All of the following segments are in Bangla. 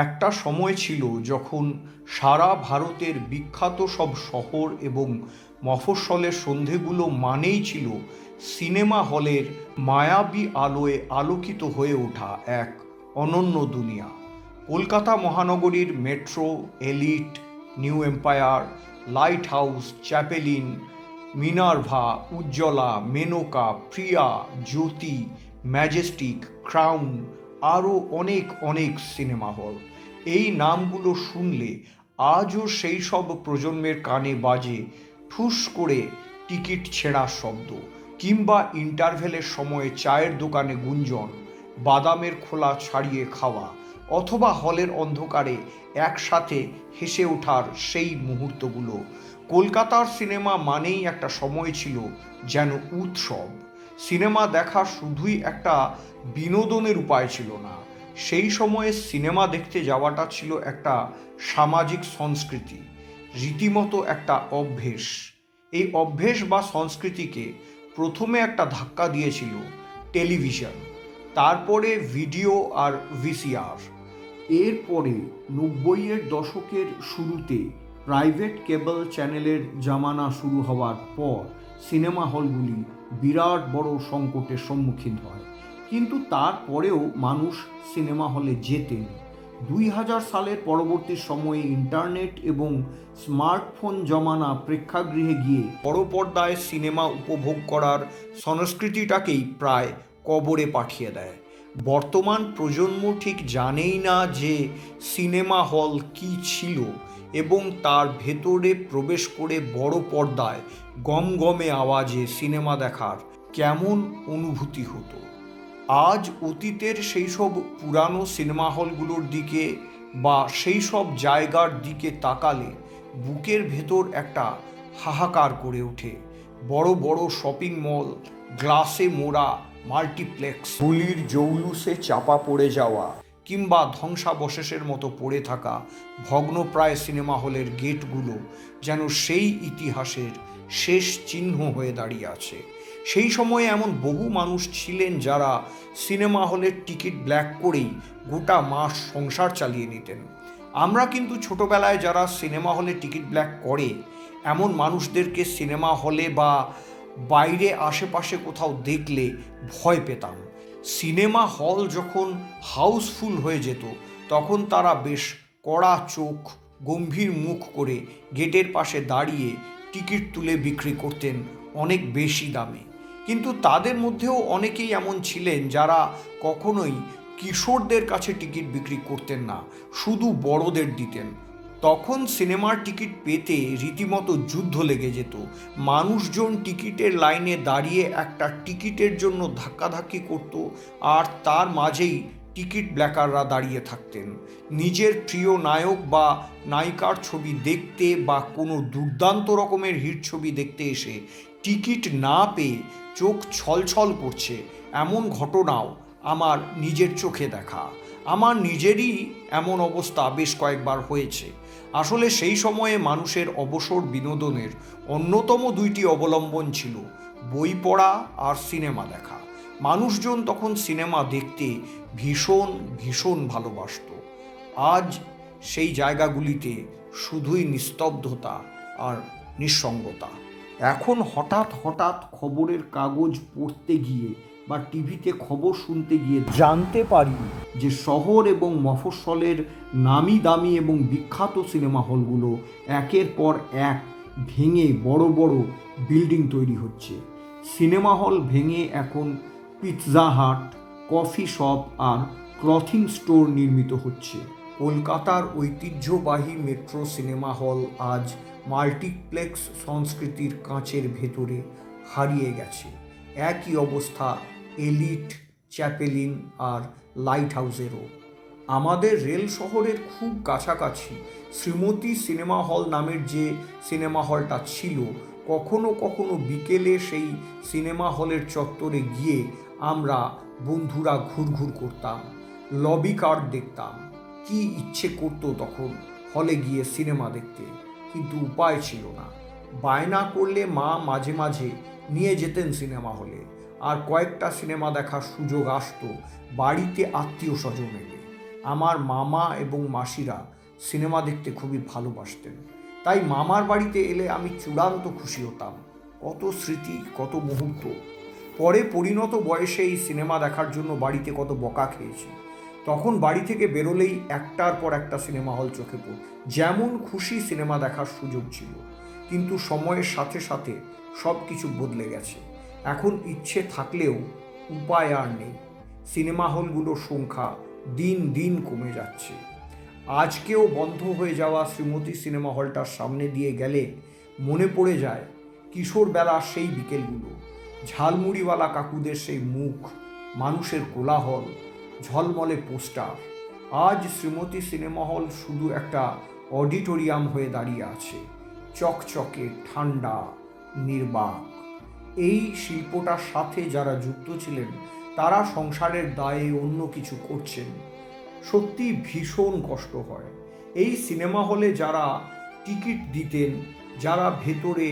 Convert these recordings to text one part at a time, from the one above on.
একটা সময় ছিল যখন সারা ভারতের বিখ্যাত সব শহর এবং মফস্বলের সন্ধেগুলো মানেই ছিল সিনেমা হলের মায়াবী আলোয় আলোকিত হয়ে ওঠা এক অনন্য দুনিয়া। কলকাতা মহানগরীর Metro, Elite, New Empire, Lighthouse, Chaplin, Minerva, Ujjwala, Menaka, Priya, Jyoti, Majestic, Crown, আরও অনেক অনেক সিনেমা হল। এই নামগুলো শুনলে আজও সেই সব প্রজন্মের কানে বাজে ঠুস করে টিকিট ছেঁড়ার শব্দ, কিংবা ইন্টারভেলের সময় চায়ের দোকানে গুঞ্জন, বাদামের খোলা ছাড়িয়ে খাওয়া, অথবা হলের অন্ধকারে একসাথে হেসে ওঠার সেই মুহূর্তগুলো। কলকাতার সিনেমা মানেই একটা সময় ছিল যেন উৎসব। সিনেমা দেখা শুধুই একটা বিনোদনের উপায় ছিল না, সেই সময়ে সিনেমা দেখতে যাওয়াটা ছিল একটা সামাজিক সংস্কৃতি, রীতিমতো একটা অভ্যেস। এই অভ্যেস বা সংস্কৃতিকে প্রথমে একটা ধাক্কা দিয়েছিল টেলিভিশন, তারপরে ভিডিও আর ভিসিআর। এরপরে ৯০-এর দশকের শুরুতে প্রাইভেট কেবল চ্যানেলের জামানা শুরু হওয়ার পর সিনেমা হলগুলি বিরাট বড় সংকটের সম্মুখীন হয়। কিন্তু তারপরেও মানুষ সিনেমা হলে যেতেন। ২০০০ সালের পরবর্তী সময়ে ইন্টারনেট এবং স্মার্টফোন জমানা প্রেক্ষাগৃহে গিয়ে বড় পর্দায় সিনেমা উপভোগ করার সংস্কৃতিটাকেই প্রায় কবরে পাঠিয়ে দেয়। বর্তমান প্রজন্ম ঠিক জানেই না যে সিনেমা হল কী ছিল এবং তার ভেতরে প্রবেশ করে বড় পর্দায় গমগমে আওয়াজে সিনেমা দেখার কেমন অনুভূতি হতো। আজ অতীতের সেই সব পুরানো সিনেমা হলগুলোর দিকে বা সেই সব জায়গার দিকে তাকালে বুকের ভেতর একটা হাহাকার করে ওঠে। বড় বড় শপিং মল, গ্লাসে মোড়া মাল্টিপ্লেক্স, গুলির জৌলুসে চাপা পড়ে যাওয়া, কিংবা ধ্বংসাবশেষের মতো পড়ে থাকা ভগ্নপ্রায় সিনেমা হলের গেটগুলো যেন সেই ইতিহাসের শেষ চিহ্ন হয়ে দাঁড়িয়ে আছে। সেই সময়ে এমন বহু মানুষ ছিলেন যারা সিনেমা হলের টিকিট ব্ল্যাক করেই গোটা মাস সংসার চালিয়ে নিতেন। আমরা কিন্তু ছোটবেলায় যারা সিনেমা হলে টিকিট ব্ল্যাক করে এমন মানুষদেরকে সিনেমা হলে বা বাইরে আশেপাশে কোথাও দেখলে ভয় পেতাম। সিনেমা হল যখন হাউসফুল হয়ে যেত তখন তারা বেশ কড়া চোখ, গম্ভীর মুখ করে গেটের পাশে দাঁড়িয়ে টিকিট তুলে বিক্রি করতেন অনেক বেশি দামে। কিন্তু তাদের মধ্যেও অনেকেই এমন ছিলেন যারা কখনোই কিশোরদের কাছে টিকিট বিক্রি করতেন না, শুধু বড়দের দিতেন। তখন সিনেমার টিকিট পেতে রীতিমতো যুদ্ধ লেগে যেত। মানুষজন টিকিটের লাইনে দাঁড়িয়ে একটা টিকিটের জন্য ধাক্কাধাক্কি করত, আর তার মাঝেই টিকিট ব্ল্যাকাররা দাঁড়িয়ে থাকতেন নিজের প্রিয় নায়ক বা নায়িকার ছবি দেখতে বা কোনো দুর্দান্ত রকমের হিট ছবি দেখতে এসে টিকিট না পেয়ে চোখ ছলছল করছে। এমন ঘটনাও আমার নিজের চোখে দেখা। আমার নিজেরই এমন অবস্থা বেশ কয়েকবার হয়েছে। আসলে সেই সময়ে মানুষের অবসর বিনোদনের অন্যতম দুইটি অবলম্বন ছিল বই পড়া আর সিনেমা দেখা। মানুষজন তখন সিনেমা দেখতে ভীষণ ভীষণ ভালোবাসত। আজ সেই জায়গাগুলিতে শুধুই নিস্তব্ধতা আর নিঃসঙ্গতা। এখন হঠাৎ হঠাৎ খবরের কাগজ পড়তে গিয়ে বা টিভিতে খবর শুনতে গিয়ে জানতে পারি যে শহর এবং মফস্বলের নামি দামি এবং বিখ্যাত সিনেমা হলগুলো একের পর এক ভেঙে বড় বড় বিল্ডিং তৈরি হচ্ছে। সিনেমা হল ভেঙে এখন পিৎজা হাট, কফি শপ আর ক্লথিং স্টোর নির্মিত হচ্ছে। কলকাতার ঐতিহ্যবাহী মেট্রো সিনেমা হল আজ মাল্টিপ্লেক্স সংস্কৃতির কাঁচের ভেতরে হারিয়ে গেছে। একই অবস্থা এলিট, চ্যাপেলিন আর লাইট হাউসেরও। আমাদের রেল শহরের খুব কাছাকাছি শ্রীমতী সিনেমা হল নামের যে সিনেমা হলটা ছিল, কখনো কখনো বিকেলে সেই সিনেমা হলের চত্বরে গিয়ে আমরা বন্ধুরা ঘুরঘুর করতাম, লবি কার্ড দেখতাম। কি ইচ্ছে করতো তখন হলে গিয়ে সিনেমা দেখতে, কিন্তু উপায় ছিল না। বায়না করলে মা মাঝে মাঝে নিয়ে যেতেন সিনেমা হলে, আর কয়েকটা সিনেমা দেখার সুযোগ আসতো বাড়িতে আত্মীয় স্বজন এলে। আমার মামা এবং মাসিরা সিনেমা দেখতে খুবই ভালোবাসতেন, তাই মামার বাড়িতে এলে আমি চূড়ান্ত খুশি হতাম। কত স্মৃতি, কত মুহূর্ত। পরে পরিণত বয়সে এই সিনেমা দেখার জন্য বাড়িতে কত বকা খেয়েছি। তখন বাড়ি থেকে বেরোলেই একটার পর একটা সিনেমা হল চোখে পড়ত, যেমন খুশি সিনেমা দেখার সুযোগ ছিল। কিন্তু সময়ের সাথে সাথে সব কিছু বদলে গেছে। এখন ইচ্ছে থাকলেও উপায় আর নেই। সিনেমা হলগুলোর সংখ্যা দিন দিন কমে যাচ্ছে। আজকেও বন্ধ হয়ে যাওয়া শ্রীমতী সিনেমা হলটার সামনে দিয়ে গেলে মনে পড়ে যায় কিশোরবেলার সেই বিকেলগুলো, ঝালমুড়িওয়ালা কাকুদের সেই মুখ, মানুষের কোলাহল, ঝলমলে পোস্টার। আজ শ্রীমতী সিনেমা হল শুধু একটা অডিটোরিয়াম হয়ে দাঁড়িয়ে আছে, চকচকে, ঠান্ডা, নির্বাক। এই শিল্পটার সাথে যারা যুক্ত ছিলেন তারা সংসারের দায়ে অন্য কিছু করছেন। সত্যি ভীষণ কষ্ট হয়। এই সিনেমা হলে যারা টিকিট দিতেন, যারা ভেতরে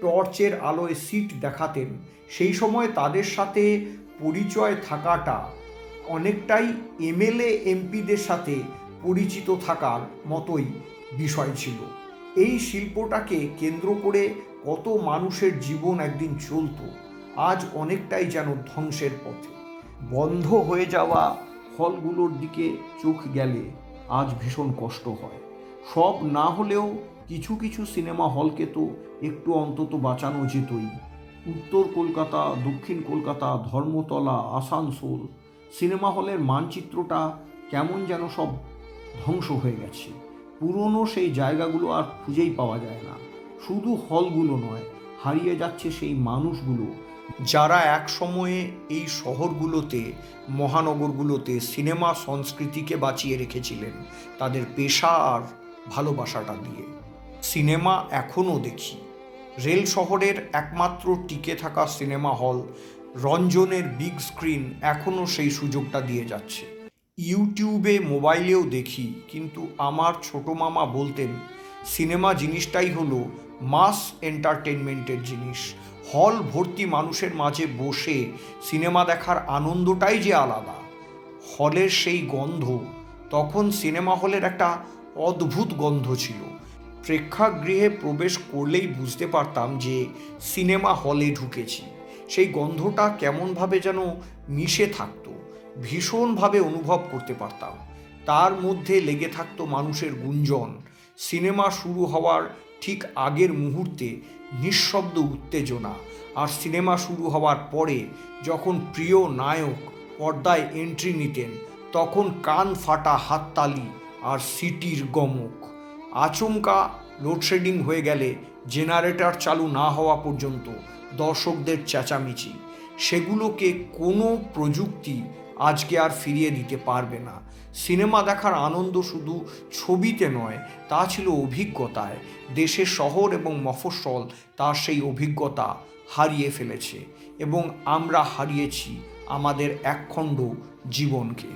টর্চের আলোয় সিট দেখাতেন, সেই সময় তাদের সাথে পরিচয় থাকাটা অনেকটাই এমএলএ এমপিদের সাথে পরিচিত থাকার মতোই বিষয় ছিল। এই শিল্পটাকে কেন্দ্র করে কত মানুষের জীবন একদিন চলত, আজ অনেকটাই যেন ধ্বংসের পথে। বন্ধ হয়ে যাওয়া হলগুলোর দিকে চোখ গেলে আজ ভীষণ কষ্ট হয়। সব না হলেও কিছু কিছু সিনেমা হলকে তো একটু অন্তত বাঁচানো যেতই। উত্তর কলকাতা, দক্ষিণ কলকাতা, ধর্মতলা, আসানসোল সিনেমা হলের মানচিত্রটা কেমন যেন সব ধ্বংস হয়ে গেছে। পুরনো সেই জায়গাগুলো আর খুঁজেই পাওয়া যায় না। শুধু হলগুলো নয়, হারিয়ে যাচ্ছে সেই মানুষগুলো যারা এক সময়ে এই শহরগুলোতে, মহানগরগুলোতে সিনেমা সংস্কৃতিকে বাঁচিয়ে রেখেছিলেন তাদের পেশা আর ভালোবাসাটা দিয়ে। সিনেমা এখনও দেখি। রেল শহরের একমাত্র টিকে থাকা সিনেমা হল রঞ্জনের বিগ স্ক্রিন এখনও সেই সুযোগটা দিয়ে যাচ্ছে। ইউটিউবে, মোবাইলেও দেখি, কিন্তু আমার ছোট মামা বলতেন সিনেমা জিনিসটাই হলো মাস এন্টারটেনমেন্টের জিনিস। হল ভর্তি মানুষের মাঝে বসে সিনেমা দেখার আনন্দটাই যে আলাদা। হলের সেই গন্ধ, তখন সিনেমা হলের একটা অদ্ভুত গন্ধ ছিল। প্রেক্ষাগৃহে প্রবেশ করলেই বুঝতে পারতাম যে সিনেমা হলে ঢুকেছি। সেই গন্ধটা কেমনভাবে যেন মিশে থাকতো, ভীষণভাবে অনুভব করতে পারতাম। তার মধ্যে লেগে থাকতো মানুষের গুঞ্জন। সিনেমা শুরু হওয়ার ঠিক আগের মুহূর্তে নিঃশব্দ উত্তেজনা, আর সিনেমা শুরু হওয়ার পরে যখন প্রিয় নায়ক পর্দায় এন্ট্রি নিতেন তখন কান ফাটা হাততালি আর সিটির গমক। আচমকা লোডশেডিং হয়ে গেলে জেনারেটর চালু না হওয়া পর্যন্ত দর্শকদের চেঁচামেচি, সেগুলোকে কোনো প্রযুক্তি আজকে আর ফিরিয়ে দিতে পারবে না। সিনেমা দেখার আনন্দ শুধু ছবিতে নয়, তা ছিল অভিজ্ঞতায়। দেশের শহর এবং মফস্বল তার সেই অভিজ্ঞতা হারিয়ে ফেলেছে এবং আমরা হারিয়েছি আমাদের একখণ্ড জীবনকে।